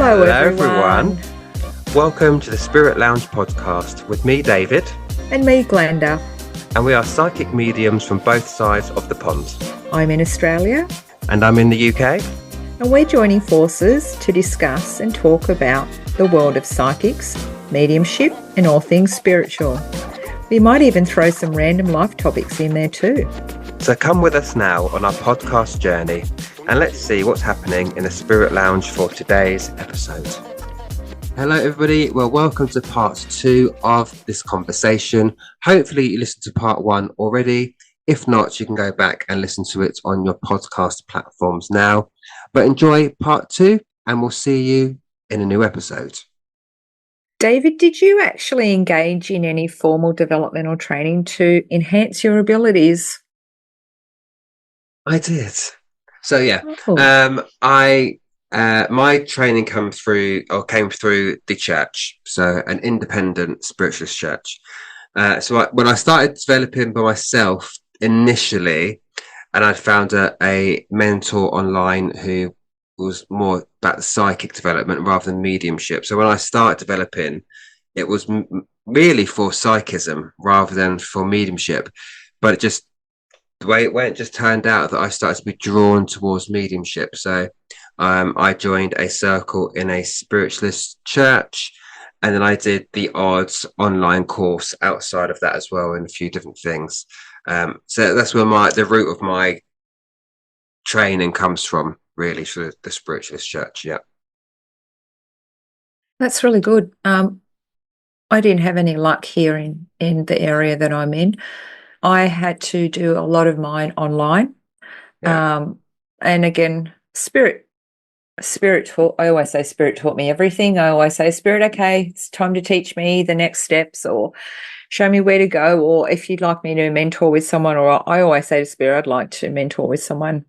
Hello everyone. Welcome to the Spirit Lounge podcast with me, David. And me, Glenda. And we are psychic mediums from both sides of the pond. I'm in Australia. And I'm in the UK. And we're joining forces to discuss and talk about the world of psychics, mediumship, and all things spiritual. We might even throw some random life topics in there too. So come with us now on our podcast journey and let's see what's happening in the Spirit Lounge for today's episode. Hello everybody, well welcome to part 2 of this conversation. Hopefully you listened to part 1 already. If not, you can go back and listen to it on your podcast platforms now. But enjoy part 2 and we'll see you in a new episode. David, did you actually engage in any formal development or training to enhance your abilities? I did. So yeah, Oh. my training came through the church, so an independent spiritualist church. When I started developing by myself initially, and I found a mentor online who was more about the psychic development rather than mediumship. So when I started developing, it was really for psychism rather than for mediumship. But it just the way it went just turned out that I started to be drawn towards mediumship. So I joined a circle in a spiritualist church, and then I did the odds online course outside of that as well, and a few different things. So that's where the root of my training comes from, really, for the spiritualist church. Yeah, That's really good. I didn't have any luck here in the area that I'm in. I had to do a lot of mine online. yeah. And again, spirit taught, I always say spirit taught me everything. I always say, Spirit, okay, it's time to teach me the next steps or show me where to go. Or if you'd like me to mentor with someone, or I always say to Spirit, I'd like to mentor with someone.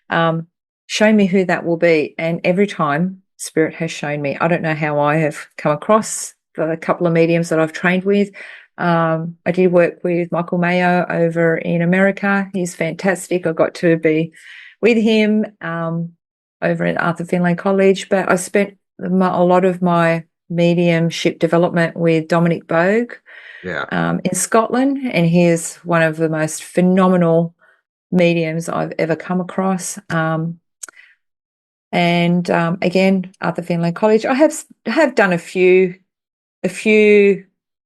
Show me who that will be. And every time Spirit has shown me. I don't know how I have come across the couple of mediums that I've trained with. I did work with Michael Mayo over in America. He's fantastic. I got to be with him over at Arthur Findlay College, but I spent a lot of my mediumship development with Dominic Bogue in Scotland, and he is one of the most phenomenal mediums I've ever come across. Again, Arthur Findlay College. I have done a few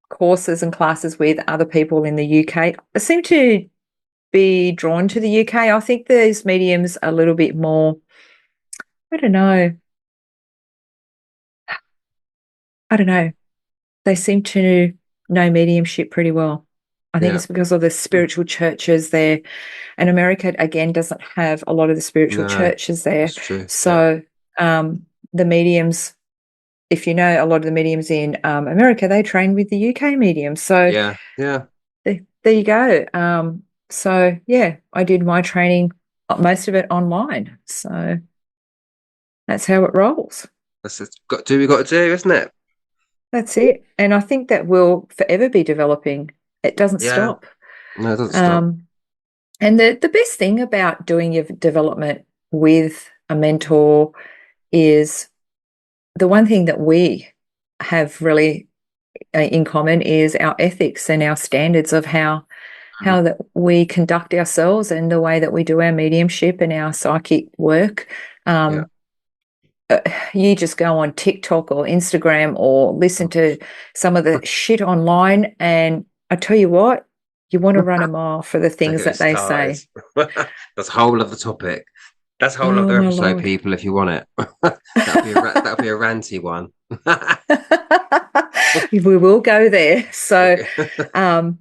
courses and classes with other people in the UK. I seem to be drawn to the UK. I think these mediums are a little bit more, I don't know. They seem to know mediumship pretty well. I think it's because of the spiritual churches there. And America, again, doesn't have a lot of the spiritual churches there. That's true. So the mediums, if you know a lot of the mediums in America, they train with the UK mediums. So there you go. So yeah, I did my training, most of it online. So that's how it rolls. That's got to do, isn't it? That's it. And I think that will forever be developing. It doesn't stop. No, it doesn't stop. And the best thing about doing your development with a mentor is the one thing that we have really in common is our ethics and our standards of how that we conduct ourselves and the way that we do our mediumship and our psychic work. You just go on TikTok or Instagram or listen to some of the shit online, and I tell you what, you want to run a mile for the things that they say. That's a whole other topic. That's a whole other episode, people, if you want it. That'll be a ranty one. We will go there. So, but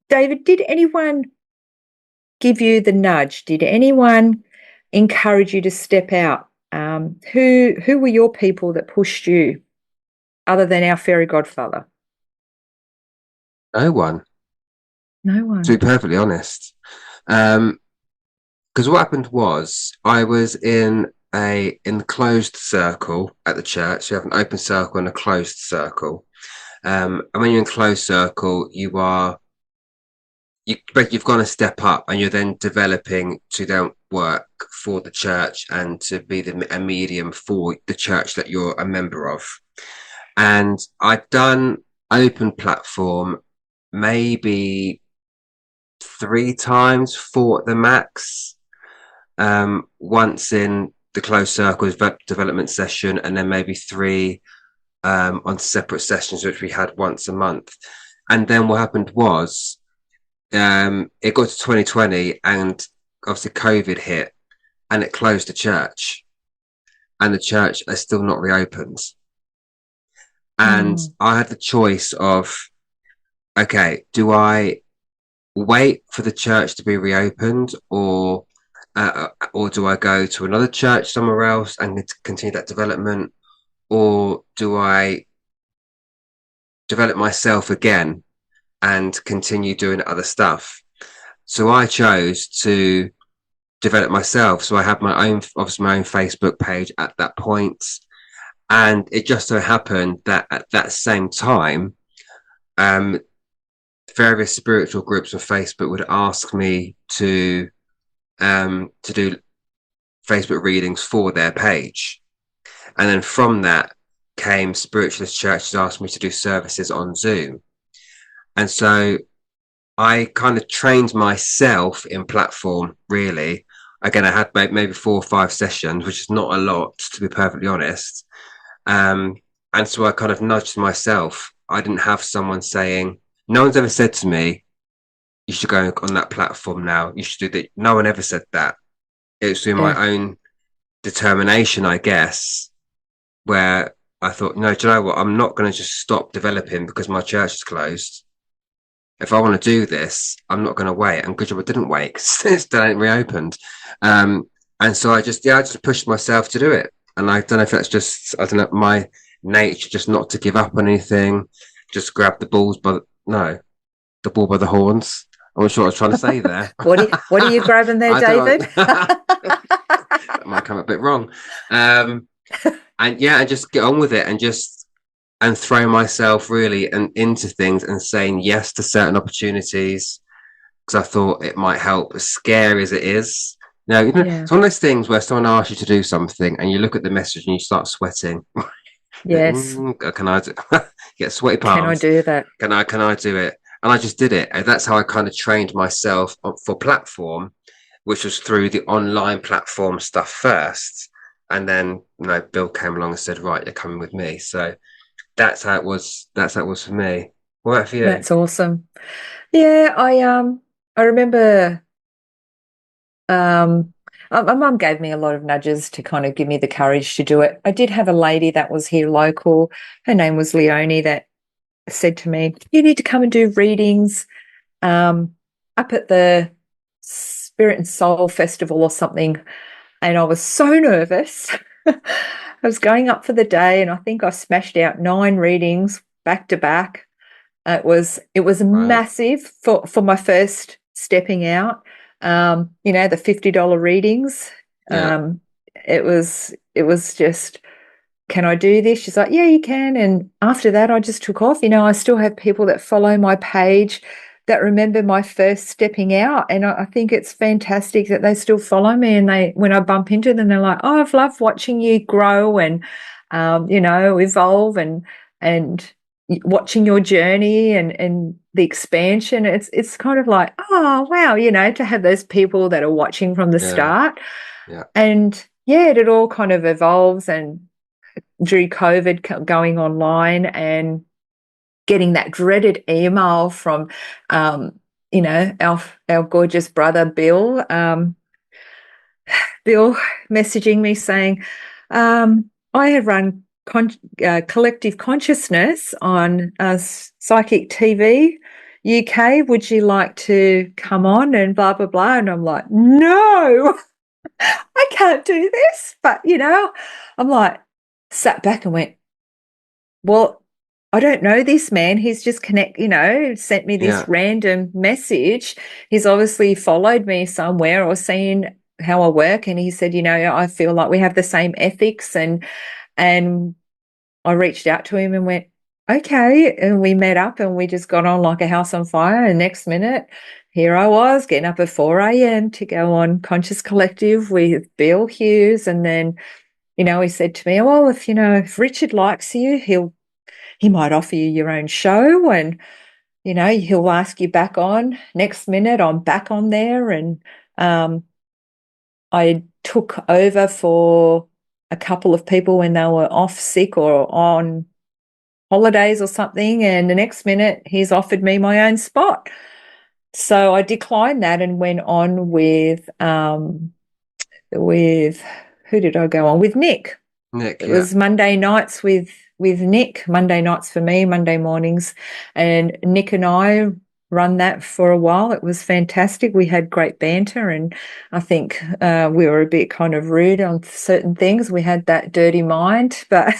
David, did anyone give you the nudge? Did anyone encourage you to step out? Who were your people that pushed you, other than our fairy godfather? No one. To be perfectly honest. Because what happened was I was in a enclosed circle at the church. You have an open circle and a closed circle. And when you're in closed circle, you've gone a step up and you're then developing to work for the church and to be a medium for the church that you're a member of. And I've done open platform maybe 3 times, 4 at the max. Once in the closed circles development session, and then maybe 3 on separate sessions, which we had once a month. And then what happened was it got to 2020, and obviously COVID hit, and it closed the church, and the church is still not reopened. And Mm. I had the choice of, okay, do I wait for the church to be reopened, or do I go to another church somewhere else and continue that development, or do I develop myself again and continue doing other stuff? So I chose to develop myself. So I had obviously my own Facebook page at that point. And it just so happened that at that same time, various spiritual groups on Facebook would ask me to do Facebook readings for their page. And then from that came spiritualist churches asked me to do services on Zoom. And so I kind of trained myself in platform, really. Again, I had maybe 4 or 5 sessions, which is not a lot, to be perfectly honest. And so I kind of nudged myself. I didn't have someone saying, no one's ever said to me, you should go on that platform now. You should do that. No one ever said that. It was through Yeah. my own determination, I guess, where I thought, no, do you know what? I'm not going to just stop developing because my church is closed. If I want to do this, I'm not going to wait. And good job I didn't wait because it still ain't reopened. And so I just pushed myself to do it. And I don't know if that's just, I don't know, my nature, just not to give up on anything, just grab the balls the ball by the horns. I'm not sure what I was trying to say there. What are you grabbing there, David? That might come a bit wrong. And just get on with it and throw myself really into things and saying yes to certain opportunities because I thought it might help, as scary as it is. Now, Yeah. it's one of those things where someone asks you to do something and you look at the message and you start sweating. Yes. Can I get sweaty palms? Can I do that? Can I do it? And I just did it. And that's how I kind of trained myself for platform, which was through the online platform stuff first. And then, Bill came along and said, right, you're coming with me. So that's how it was. That's how it was for me. What about for you? That's awesome. Yeah, I remember my mum gave me a lot of nudges to kind of give me the courage to do it. I did have a lady that was here local. Her name was Leonie, that said to me, you need to come and do readings up at the Spirit and Soul Festival or something. And I was so nervous. I was going up for the day, and I think I smashed out 9 readings back to back. It was Right. massive for my first stepping out. The $50 readings. Yeah. It was just, can I do this? She's like, yeah, you can. And after that, I just took off. I still have people that follow my page that remember my first stepping out. And I think it's fantastic that they still follow me. And when I bump into them, they're like, oh, I've loved watching you grow and, evolve and watching your journey and the expansion. It's kind of like, oh, wow, to have those people that are watching from the start. Yeah. And yeah, it all kind of evolves. And through COVID, going online and getting that dreaded email from, our gorgeous brother, Bill, Bill messaging me saying, I had run collective consciousness on Psychic TV UK. Would you like to come on and blah, blah, blah? And I'm like, no, I can't do this. But, I'm like, sat back and went, well, I don't know this man. He's just sent me this random message. He's obviously followed me somewhere or seen how I work. And he said, I feel like we have the same ethics. And I reached out to him and went, okay. And we met up and we just got on like a house on fire. And next minute here I was getting up at 4 a.m. to go on Conscious Collective with Bill Hughes. And then, he said to me, "Oh, well, if Richard likes you, he might offer you your own show, and, he'll ask you back on." Next minute, I'm back on there. And I took over for a couple of people when they were off sick or on holidays or something. And the next minute, he's offered me my own spot. So I declined that and went on with who did I go on with? Nick. Nick, It yeah. was Monday nights with Nick, Monday nights for me, Monday mornings. And Nick and I run that for a while. It was fantastic. We had great banter, and I think we were a bit kind of rude on certain things. We had that dirty mind, but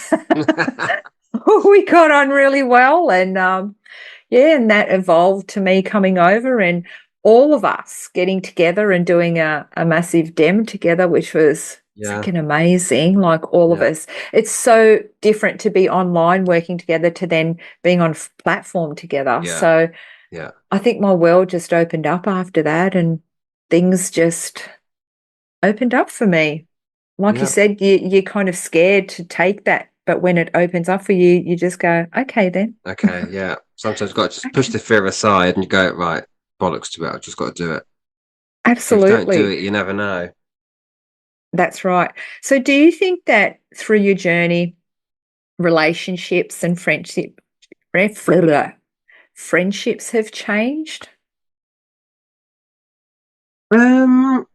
we got on really well. And and that evolved to me coming over and all of us getting together and doing a massive dem together, which was Yeah. freaking amazing. Like all of us. It's so different to be online working together to then being on platform together. Yeah. So Yeah. I think my world just opened up after that, and things just opened up for me. Like you said, you're kind of scared to take that. But when it opens up for you, you just go, okay, then. Okay, yeah. Sometimes you've got to just push Okay. the fear aside and you go, right, bollocks to it. I've just got to do it. If you don't do Absolutely. it, you never know. That's right. So do you think that through your journey, relationships and friendships have changed? Um,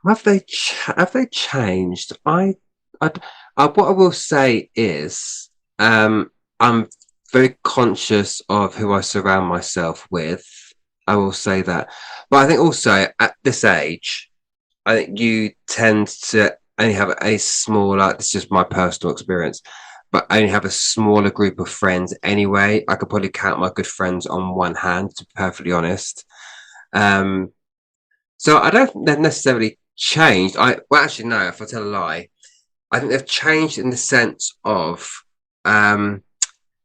have they changed? I, what I will say is, I'm very conscious of who I surround myself with. I will say that, but I think also at this age, I think you tend to only have a smaller. This is just my personal experience, but I only have a smaller group of friends anyway. I could probably count my good friends on one hand, to be perfectly honest. Um, so I don't think they've necessarily changed. Well, actually, no. If I tell a lie, I think they've changed in the sense of um,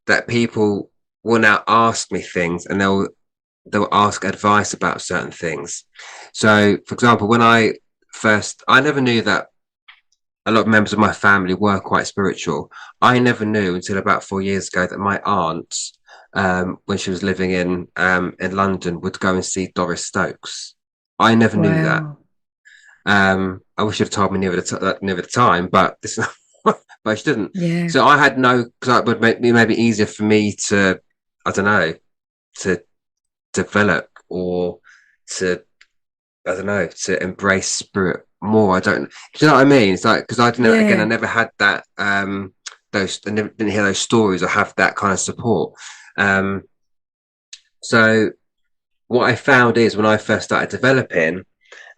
that people will now ask me things, and they'll ask advice about certain things. So, for example, when I never knew that a lot of members of my family were quite spiritual. I never knew until about 4 years ago that my aunt, when she was living in London, would go and see Doris Stokes. I never knew that. Wow. I wish you'd have told me near the time, but this, but she didn't. Yeah. So I had no, because it would make me maybe easier for me to, I don't know, to develop or to, I don't know, to embrace spirit more. I don't, do you know what I mean? It's like, because I didn't, again, I Yeah. never had that, I never didn't hear those stories or have that kind of support. Um, so what I found is when I first started developing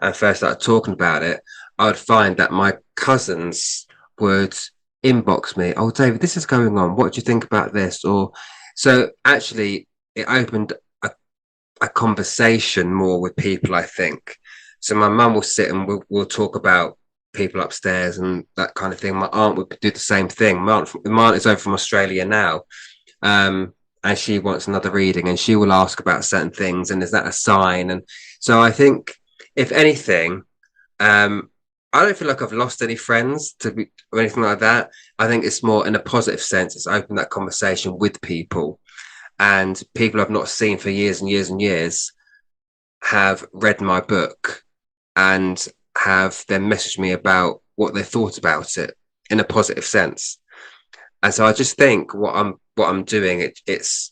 and first started talking about it, I would find that my cousins would inbox me, "Oh, David, this is going on. What do you think about this?" Or so actually, it opened a conversation more with people, I think. So my mum will sit and we'll talk about people upstairs and that kind of thing. My aunt would do the same thing. My aunt is over from Australia now, and she wants another reading, and she will ask about certain things, and is that a sign? And so I think, if anything, I don't feel like I've lost any friends or anything like that. I think it's more in a positive sense. It's opened that conversation with people, and people I've not seen for years and years and years have read my book and have then messaged me about what they thought about it in a positive sense. And so I just think what I'm doing, it's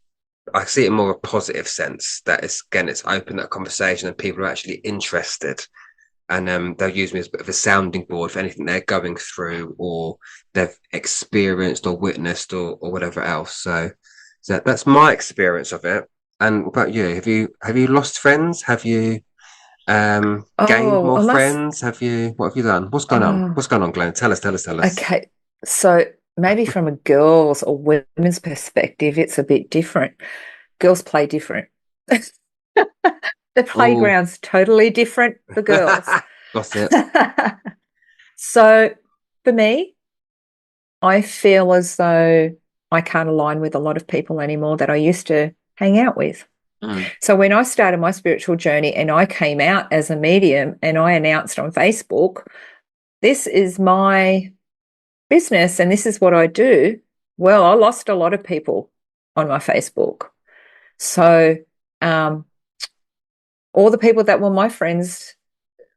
I see it in more a positive sense that it's opened that conversation and people are actually interested, and they'll use me as a bit of a sounding board for anything they're going through or they've experienced or witnessed or whatever else. So that's my experience of it. And what about you? Have you lost friends? Have you gained Oh, more I must. friends? What have you done? What's going on? Oh, What's going on, Glenn? Tell us, tell us, tell us. okay. So maybe from a girl's or women's perspective, it's a bit different. Girls play different. The Oh, playground's totally different for girls. got it. So for me, I feel as though I can't align with a lot of people anymore that I used to hang out with. Mm. So when I started my spiritual journey and I came out as a medium and I announced on Facebook, this is my business and this is what I do, well, I lost a lot of people on my Facebook. So um, all the people that were my friends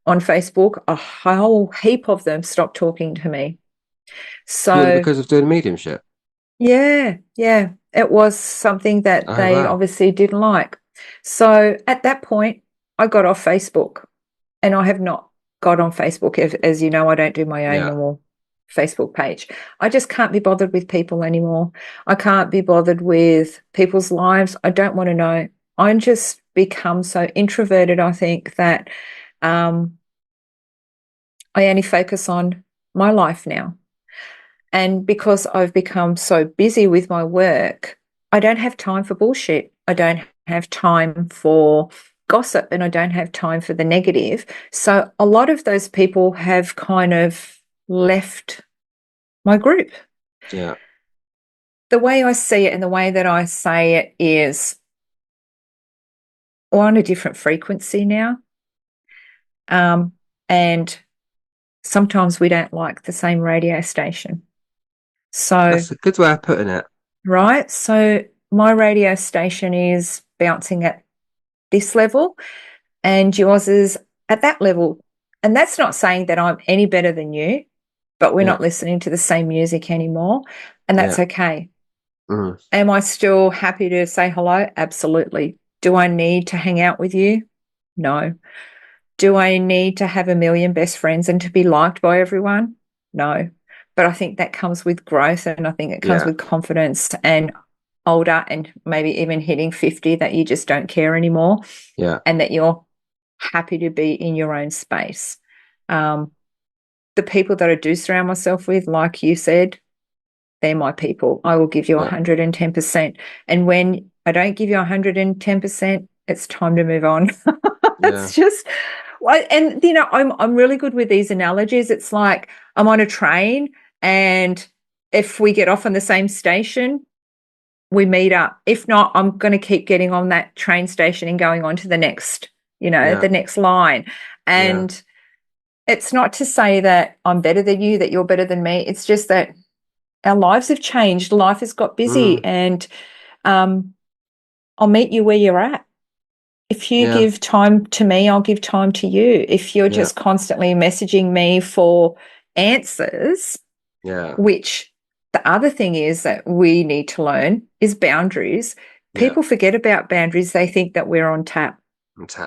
on Facebook, a whole heap of them stopped talking to me. Purely So because of doing mediumship. yeah, yeah, it was something that Oh they wow. obviously didn't like. So at that point, I got off Facebook and I have not got on Facebook. As you know, I don't do my own Yeah. normal Facebook page. I just can't be bothered with people anymore. I can't be bothered with people's lives. I don't want to know. I'm just become so introverted, I think, that um, I only focus on my life now. And because I've become so busy with my work, I don't have time for bullshit. I don't have time for gossip and I don't have time for the negative. So a lot of those people have kind of left my group. Yeah. The way I see it and the way that I say it is we're on a different frequency now. Um, and sometimes we don't like the same radio station. So That's a good way of putting it. right? So my radio station is bouncing at this level and yours is at that level. And that's not saying that I'm any better than you, but we're Yeah. not listening to the same music anymore. And that's Yeah. okay. Mm. Am I still happy to say hello? Absolutely. Do I need to hang out with you? No. Do I need to have a million best friends and to be liked by everyone? No. But I think that comes with growth and I think it comes Yeah. with confidence and older and maybe even hitting 50 that you just don't care anymore Yeah. and that you're happy to be in your own space. Um, the people that I do surround myself with, like you said, they're my people. I will give you Yeah. 110%. And when I don't give you 110%, it's time to move on. Yeah. It's just, well, and you know, I'm really good with these analogies. It's like I'm on a train, and if we get off on the same station, we meet up. If not, I'm going to keep getting on that train station and going on to the next, Yeah. the next line. Yeah. And it's not to say that I'm better than you, that you're better than me. It's just that our lives have changed. Life has got busy, Mm. and um, I'll meet you where you're at. If you Yeah. give time to me, I'll give time to you. If you're Yeah. just constantly messaging me for answers, Yeah. which the other thing is that we need to learn is boundaries. Yeah. People forget about boundaries. They think that we're on tap.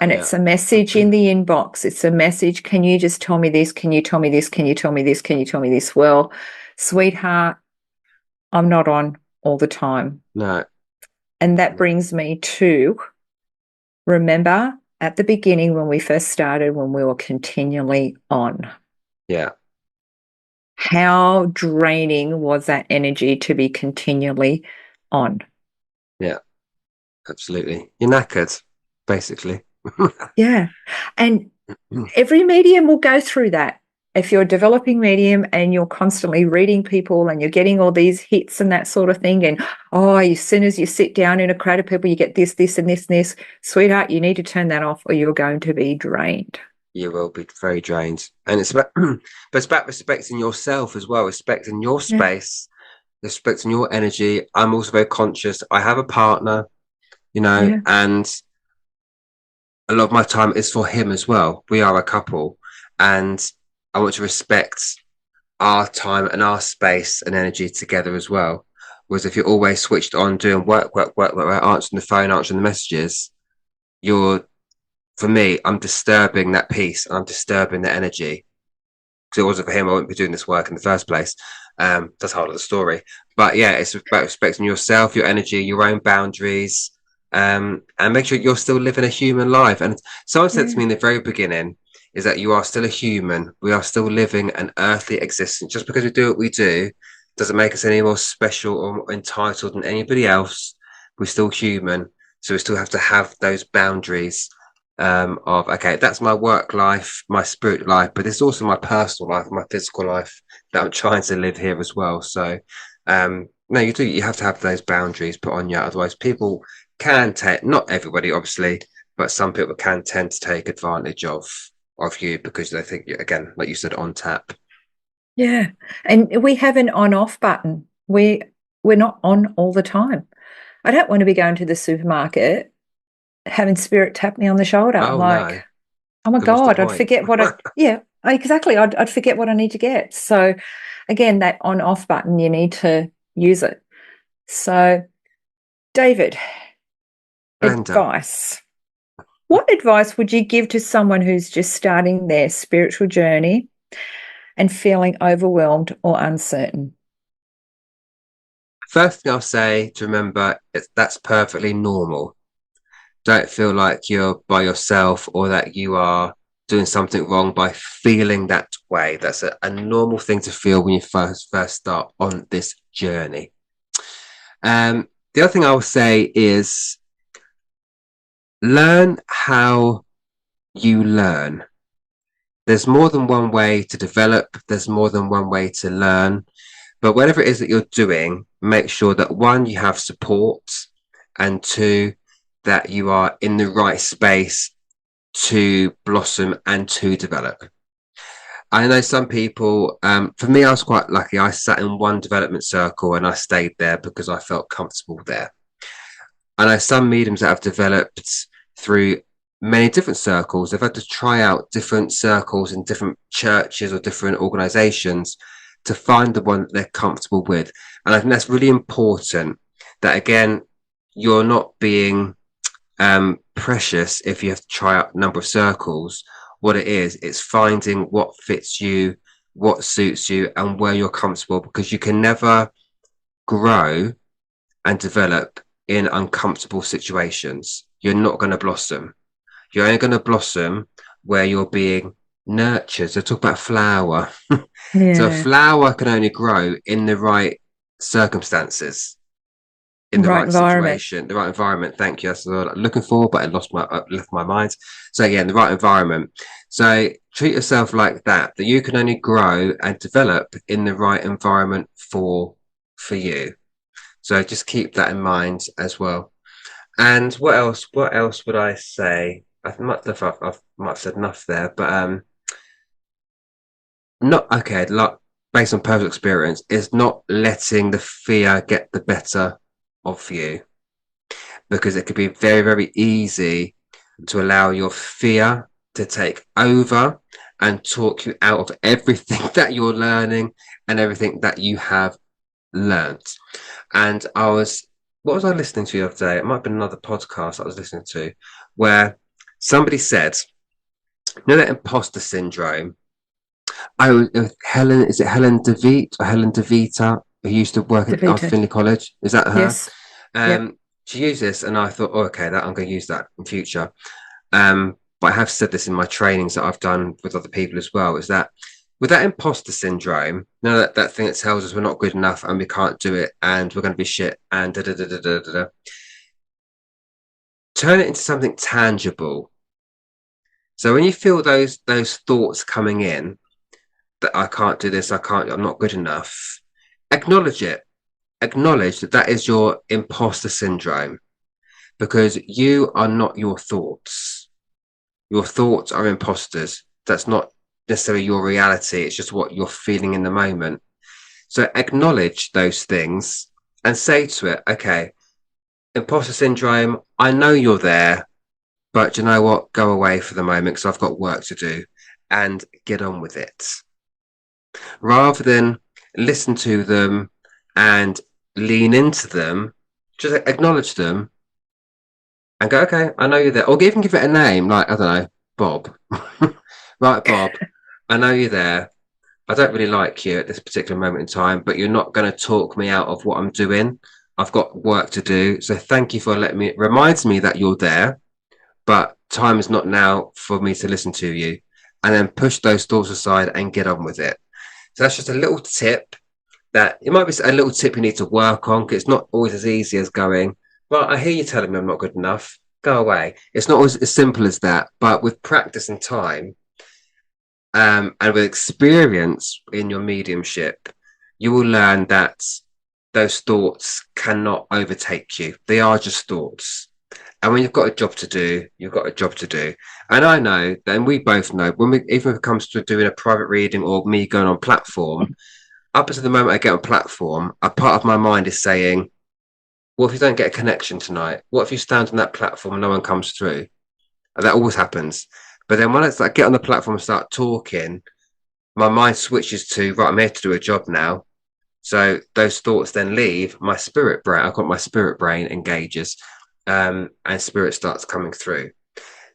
And Yeah. it's a message in the inbox. It's a message. Can you just tell me this? Can you tell me this? Can you tell me this? Can you tell me this? Well, sweetheart, I'm not on all the time. No. And that No. brings me to remember at the beginning when we first started, when we were continually on. Yeah. How draining was that energy to be continually on? Yeah. Absolutely. You're knackered, basically. Yeah. And every medium will go through that. If you're a developing medium and you're constantly reading people and you're getting all these hits and that sort of thing, and as soon as you sit down in a crowd of people, you get this, this, and this, and this, sweetheart, you need to turn that off or you're going to be drained. You will be very drained. And it's about, but it's about respecting yourself as well, respecting your Yeah. space, respecting your energy. I'm also very conscious. I have a partner, Yeah. and a lot of my time is for him as well. We are a couple, and I want to respect our time and our space and energy together as well. Whereas if you're always switched on doing work, answering the phone, answering the messages, you're, for me, I'm disturbing that peace and I'm disturbing the energy. Because it wasn't for him, I wouldn't be doing this work in the first place. That's part of the story. But yeah, it's about respecting yourself, your energy, your own boundaries, and make sure you're still living a human life. And someone said to Yeah. me in the very beginning is that you are still a human. We are still living an earthly existence. Just because we do what we do doesn't make us any more special or more entitled than anybody else. We're still human. So we still have to have those boundaries of okay, that's my work life, my spirit life, but it's also my personal life, my physical life that I'm trying to live here as well. So no, you have to have those boundaries put on you, otherwise people can take, not everybody obviously, but some people can tend to take advantage of you because they think you, again, like you said, on tap. Yeah. And we have an on-off button. We're not on all the time. I don't want to be going to the supermarket having spirit tap me on the shoulder. Oh Like, no, oh my then what's the God, I'd point? forget yeah, exactly. I'd forget what I need to get. So again, that on-off button, you need to use it. So, David, Glenda, advice. What advice would you give to someone who's just starting their spiritual journey and feeling overwhelmed or uncertain? first thing I'll say to remember is that's perfectly normal. Don't feel like you're by yourself or that you are doing something wrong by feeling that way. That's a normal thing to feel when you first start on this journey. The other thing I will say is learn how you learn. There's more than one way to develop, there's more than one way to learn. But whatever it is that you're doing, make sure that one, you have support, and two, that you are in the right space to blossom and to develop. I know some people, for me, I was quite lucky. I sat in one development circle and I stayed there because I felt comfortable there. I know some mediums that have developed through many different circles. They've had to try out different circles in different churches or different organizations to find the one that they're comfortable with. And I think that's really important that, again, you're not being precious if you have to try out a number of circles. What it is, it's finding what fits you, what suits you, and where you're comfortable, because you can never grow and develop in uncomfortable situations. You're not going to blossom. You're only going to blossom where you're being nurtured. So talk about flower. So a Yeah. flower can only grow in the right circumstances, in the Right right environment. situation, the right environment. Thank you. That's what I'm looking for, but I left my mind. So yeah, in the right environment. So treat yourself like that. That you can only grow and develop in the right environment for you. So just keep that in mind as well. And what else? What else would I say? I might have said enough there, but not okay. Like based on personal experience, is not letting the fear get the better of you, because it could be very, very easy to allow your fear to take over and talk you out of everything that you're learning and everything that you have learned. And what was I listening to the other day? It might have been another podcast I was listening to where somebody said, you know, that imposter syndrome. Helen, is it Helen DeVite or Helen DeVita, who used to work at Defeated. Finley College? Is that her? Yes. Yep. She used this, and I thought, oh, okay, that I'm going to use that in future. But I have said this in my trainings that I've done with other people as well, is that with that imposter syndrome, you know, that thing that tells us we're not good enough and we can't do it and we're going to be shit and da da da da da da. Turn it into something tangible. So when you feel those thoughts coming in that I can't do this, I'm not good enough, acknowledge it. Acknowledge that that is your imposter syndrome, because you are not your thoughts. Your thoughts are imposters. That's not necessarily your reality. It's just what you're feeling in the moment. So acknowledge those things and say to it, okay, imposter syndrome, I know you're there, but you know what? Go away for the moment because I've got work to do, and get on with it. Rather than listen to them and lean into them, just acknowledge them and go, okay, I know you're there. Or even give it a name, like, I don't know, Bob. Right, Bob, I know you're there. I don't really like you at this particular moment in time, but you're not going to talk me out of what I'm doing. I've got work to do. So thank you for letting me. It reminds me that you're there, but time is not now for me to listen to you. And then push those thoughts aside and get on with it. So that's just a little tip that it might be a little tip you need to work on, because it's not always as easy as going, well, I hear you telling me I'm not good enough. Go away. It's not always as simple as that. But with practice and time, and with experience in your mediumship, you will learn that those thoughts cannot overtake you. They are just thoughts. And when you've got a job to do, you've got a job to do. And I know, and we both know, even if it comes to doing a private reading or me going on platform, up until the moment I get on platform, a part of my mind is saying, what if you don't get a connection tonight? What if you stand on that platform and no one comes through? And that always happens. But then when I get on the platform and start talking, my mind switches to, right, I'm here to do a job now. So those thoughts then leave my spirit brain. I've got my spirit brain engages, and spirit starts coming through.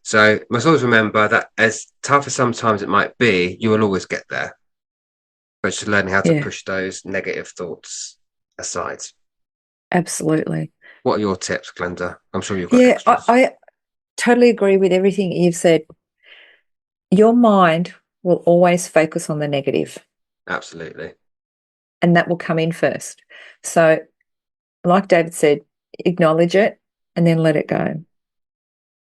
So must always remember that as tough as sometimes it might be, you will always get there. But just learning how to Yeah, push those negative thoughts aside. absolutely. What are your tips, Glenda? I'm sure you've got Yeah, extras. I totally agree with everything you've said. Your mind will always focus on the negative, Absolutely. and that will come in first. So, like David said, acknowledge it and then let it go.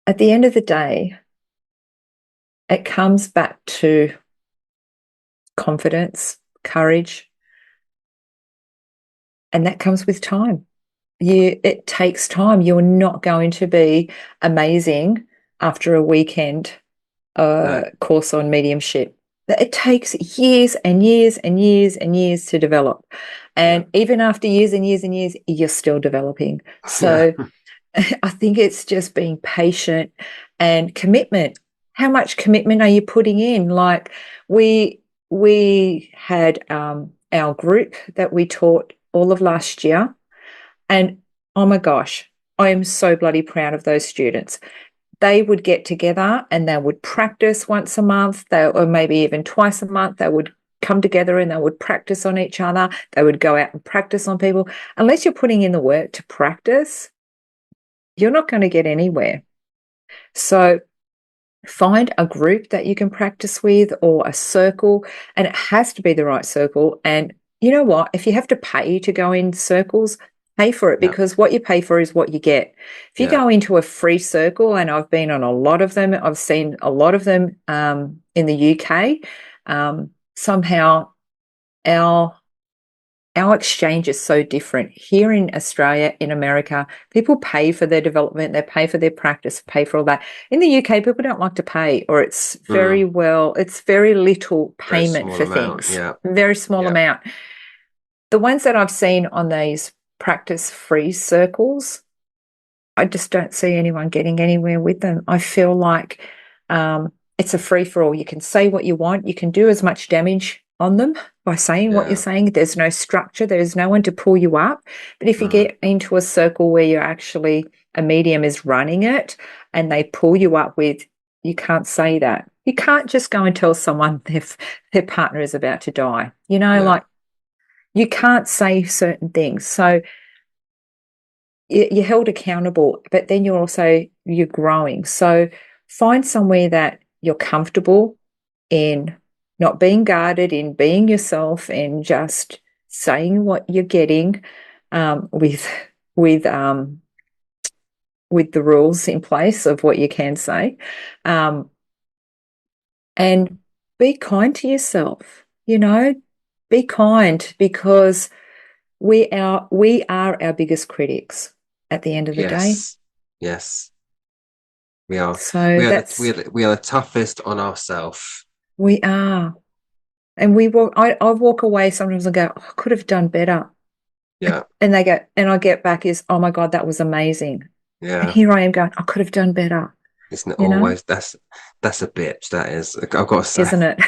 At the end of the day, it comes back to confidence, courage, and that comes with time. It takes time. You're not going to be amazing after a weekend No. course on mediumship. It takes years and years and years and years to develop. Yeah. And even after years and years and years, you're still developing. Yeah. So I think it's just being patient and commitment. How much commitment are you putting in? Like we had our group that we taught all of last year, and oh my gosh, I am so bloody proud of those students. They would get together and they would practice once a month, or maybe even twice a month. They would come together and they would practice on each other. They would go out and practice on people. Unless you're putting in the work to practice, you're not going to get anywhere. So find a group that you can practice with or a circle, and it has to be the right circle. And you know what? If you have to pay to go in circles, pay for it, Yeah. because what you pay for is what you get. If you Yeah. go into a free circle, and I've been on a lot of them, I've seen a lot of them in the UK, somehow our exchange is so different. Here in Australia, in America, people pay for their development, they pay for their practice, pay for all that. In the UK, people don't like to pay, or it's Mm. it's very little Very payment small for amount. things, Yeah. very small Yeah. amount. The ones that I've seen on these practice free circles, I just don't see anyone getting anywhere with them. I feel like it's a free for all. You can say what you want. You can do as much damage on them by saying what you're Yeah. saying. There's no structure. There's no one to pull you up. But if you Mm. get into a circle where you're actually a medium is running it and they pull you up with, you can't say that. You can't just go and tell someone their partner is about to die. Yeah. Like you can't say certain things. So you're held accountable, but then you're growing. So find somewhere that you're comfortable in, not being guarded, in being yourself and just saying what you're getting, with with um, with the rules in place of what you can say, um, and be kind to yourself. Be kind, because we are our biggest critics at the end of the day. Yes. Yes. We are. So We are the that's we are the toughest on ourselves. we are. And we walk I walk away sometimes and go, oh, I could have done better. Yeah. And they go, and I get back is, oh my God, that was amazing. And Yeah. here I am going, I could have done better, Isn't it you know, always that's a bitch, that is. I've got to say. isn't it?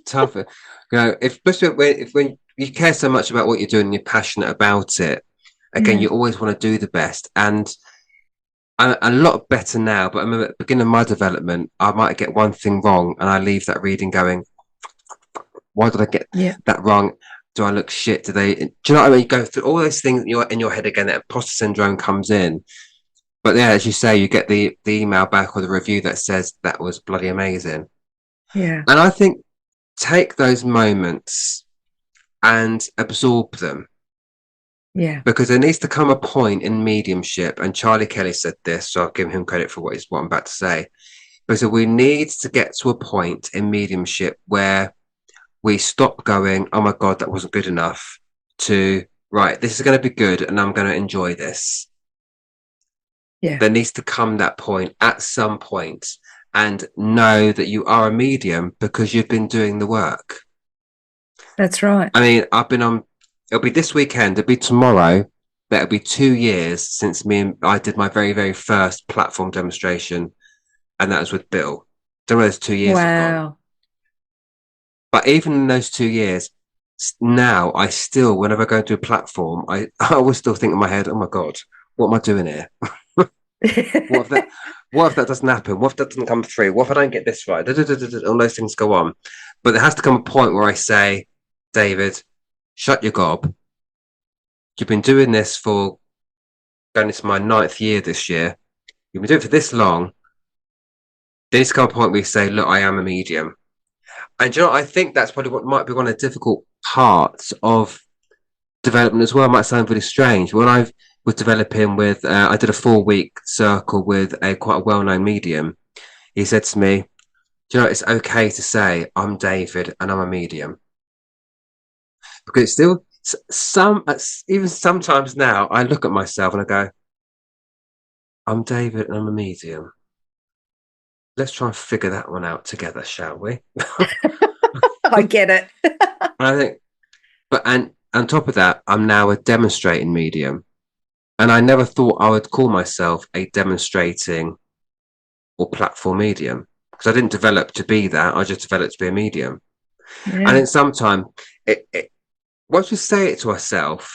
Tougher. If especially when you care so much about what you're doing and you're passionate about it, again, Yeah. you always want to do the best. And I'm a lot better now, but I remember at the beginning of my development, I might get one thing wrong and I leave that reading going, why did I get Yeah. that wrong? Do I look shit? Do you know what I mean? You go through all those things in your head again, that imposter syndrome comes in. But yeah, as you say, you get the email back or the review that says that was bloody amazing. Yeah. And I think take those moments and absorb them, Yeah. because there needs to come a point in mediumship, and Charlie Kelly said this, so I'll give him credit for what I'm about to say. But so we need to get to a point in mediumship where we stop going, oh my God, that wasn't good enough, to right, this is going to be good and I'm going to enjoy this. Yeah, There needs to come that point at some point, and know that you are a medium because you've been doing the work. that's right. I mean, I've been on, it'll be this weekend, it'll be tomorrow. That'll be 2 years since me and I did my very, very first platform demonstration, and that was with Bill. Don't know where those 2 years have gone. Wow. But even in those 2 years, now I still, whenever I go to a platform, I always still think in my head, oh my God, what am I doing here? What if that what if that doesn't happen? What if that doesn't come through? What if I don't get this right? All those things go on. But there has to come a point where I say, David, shut your gob. You've been doing this for going into my 9th year this year. You've been doing it for this long. There needs to come a point where you say, look, I am a medium. And you know, I think that's probably what might be one of the difficult parts of development as well. It might sound really strange. When I was developing with, I did a 4 week circle with a quite a well known medium. He said to me, do you know, it's okay to say I'm David and I'm a medium, because it's still some, even sometimes now I look at myself and I go, I'm David and I'm a medium. Let's try and figure that one out together, shall we? I get it. I think, but and on top of that, I'm now a demonstrating medium, and I never thought I would call myself a demonstrating or platform medium, because I didn't develop to be that. I just developed to be a medium. And Yeah. then sometimes once we say it to ourselves,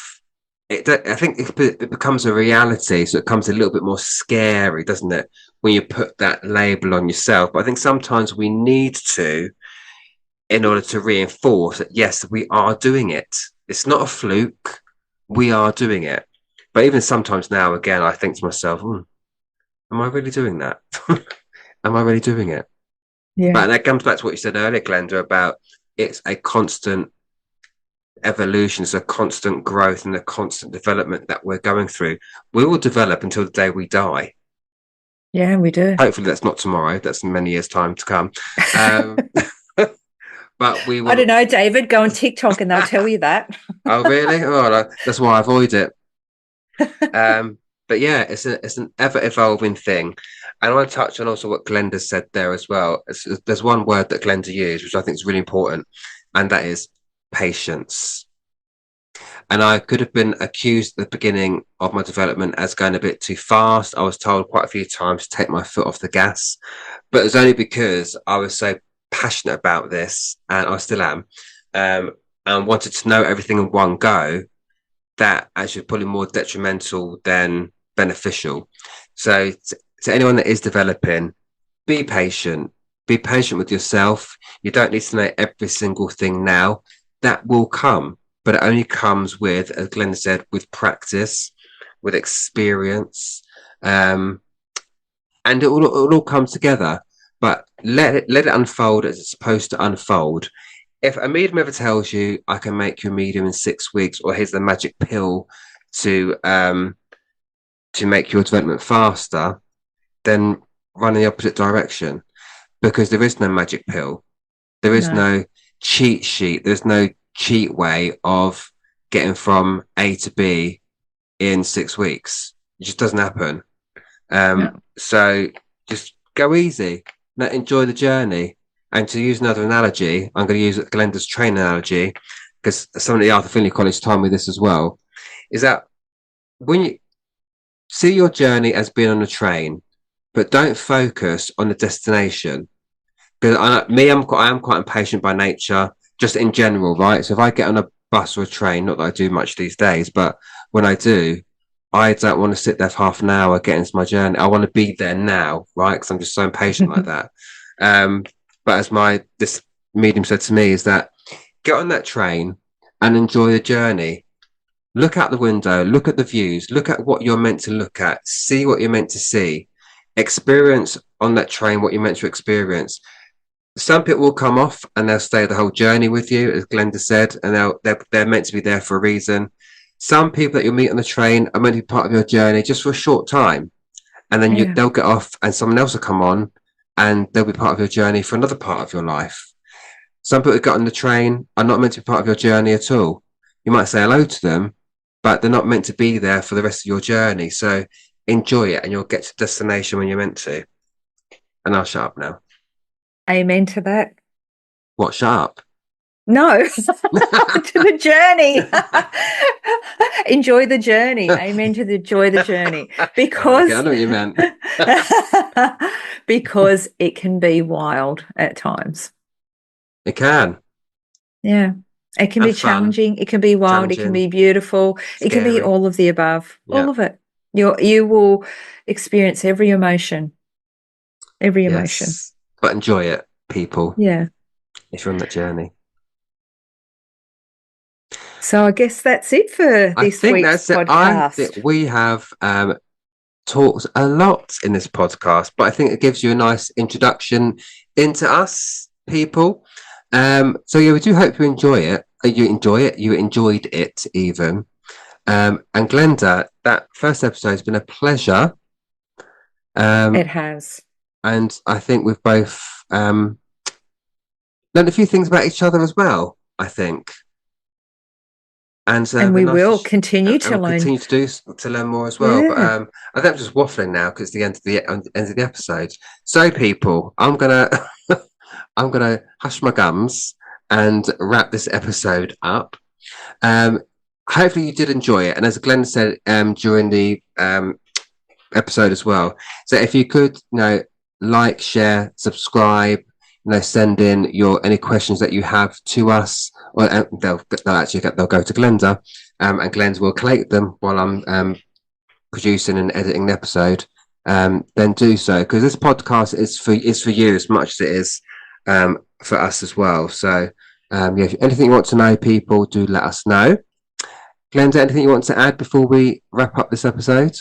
I think it becomes a reality. So it becomes a little bit more scary, doesn't it? When you put that label on yourself. But I think sometimes we need to, in order to reinforce that, yes, we are doing it. It's not a fluke. We are doing it. But even sometimes now, again, I think to myself, am I really doing that? Am I really doing it? Yeah. But that comes back to what you said earlier, Glenda, about it's a constant evolution, it's a constant growth and a constant development that we're going through. We will develop until the day we die. Yeah, we do. Hopefully, that's not tomorrow. That's in many years' time to come. Um, but we I don't will. know, David. Go on TikTok and they'll tell you that. Oh, really? Oh, that's why I avoid it. But yeah, it's an ever evolving thing. And I want to touch on also what Glenda said there as well. There's one word that Glenda used, which I think is really important, and that is patience. And I could have been accused at the beginning of my development as going a bit too fast. I was told quite a few times to take my foot off the gas, but it was only because I was so passionate about this, and I still am, and wanted to know everything in one go, that actually probably more detrimental than beneficial. So to anyone that is developing, be patient. Be patient with yourself. You don't need to know every single thing now. That will come, but it only comes with, as Glenn said, with practice, with experience, and it'll all come together. But let it unfold as it's supposed to unfold. If a medium ever tells you, I can make you a medium in 6 weeks, or here's the magic pill to make your development faster, then run in the opposite direction, because there is no magic pill. There is No. no cheat sheet. There's no cheat way of getting from A to B in 6 weeks. It just doesn't happen. No. So just go easy. Now enjoy the journey. And to use another analogy, I'm going to use Glenda's train analogy, because somebody at the Arthur Findlay College told me this as well, is that when you see your journey as being on a train, but don't focus on the destination. Because I am quite impatient by nature, just in general, right? So if I get on a bus or a train, not that I do much these days, but when I do, I don't want to sit there for half an hour getting into my journey. I want to be there now, right? Because I'm just so impatient like that. Um, but as this medium said to me, is that get on that train and enjoy the journey. Look out the window, look at the views, look at what you're meant to look at, see what you're meant to see, experience on that train what you're meant to experience. Some people will come off and they'll stay the whole journey with you, as Glenda said, and they're meant to be there for a reason. Some people that you'll meet on the train are meant to be part of your journey just for a short time, and then Yeah. they'll get off, and someone else will come on, and they'll be part of your journey for another part of your life. Some people who get on the train are not meant to be part of your journey at all. You might say hello to them, but they're not meant to be there for the rest of your journey. So enjoy it, and you'll get to the destination when you're meant to. And I'll shut up now. Amen to that. What, shut up? No, to the journey. Enjoy the journey. Amen to the joy of the journey. Because I know what you meant. because it can be wild at times. It can. Yeah. It can be challenging. It can be wild. It can be beautiful. It can be all of the above. Yeah. All of it. You will experience every emotion. Every emotion. But enjoy it, people. Yeah. If you're on that journey. So I guess that's it for this week's podcast. I think we have talked a lot in this podcast, but I think it gives you a nice introduction into us, people. So yeah, we do hope you enjoy it. You enjoyed it even. And Glenda, that first episode has been a pleasure. It has. And I think we've both learned a few things about each other as well, I think. And we will continue to learn. Continue to learn more as well. Yeah. But I think I'm just waffling now because it's the end of the episode. So people, I'm gonna hush my gums and wrap this episode up. Hopefully you did enjoy it. And as Glenn said during the episode as well, so if you could, like, share, subscribe, send in any questions that you have to us. Well, they'll go to Glenda, and Glenda will collate them while I'm producing and editing the episode. Then do so, because this podcast is for you as much as it is for us as well. So if anything you want to know, people, do let us know. Glenda, anything you want to add before we wrap up this episode?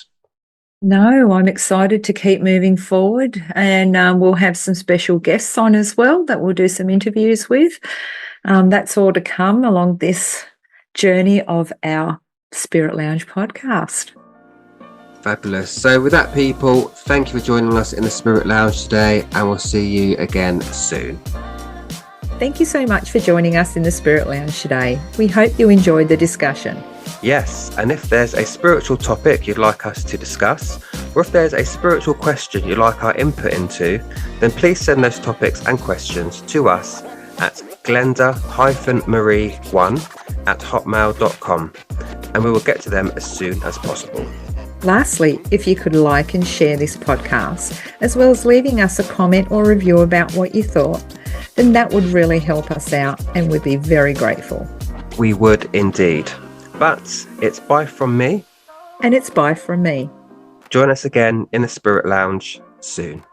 No, I'm excited to keep moving forward, and we'll have some special guests on as well that we'll do some interviews with. That's all to come along this journey of our Spirit Lounge podcast. Fabulous. So with that, people, thank you for joining us in the Spirit Lounge today, and we'll see you again soon. Thank you so much for joining us in the Spirit Lounge today. We hope you enjoyed the discussion. Yes, and if there's a spiritual topic you'd like us to discuss, or if there's a spiritual question you'd like our input into, then please send those topics and questions to us at glenda-marie1@hotmail.com, and we will get to them as soon as possible. Lastly, if you could like and share this podcast, as well as leaving us a comment or review about what you thought, then that would really help us out, and we'd be very grateful. We would indeed. But it's bye from me. And it's bye from me. Join us again in the Spirit Lounge soon.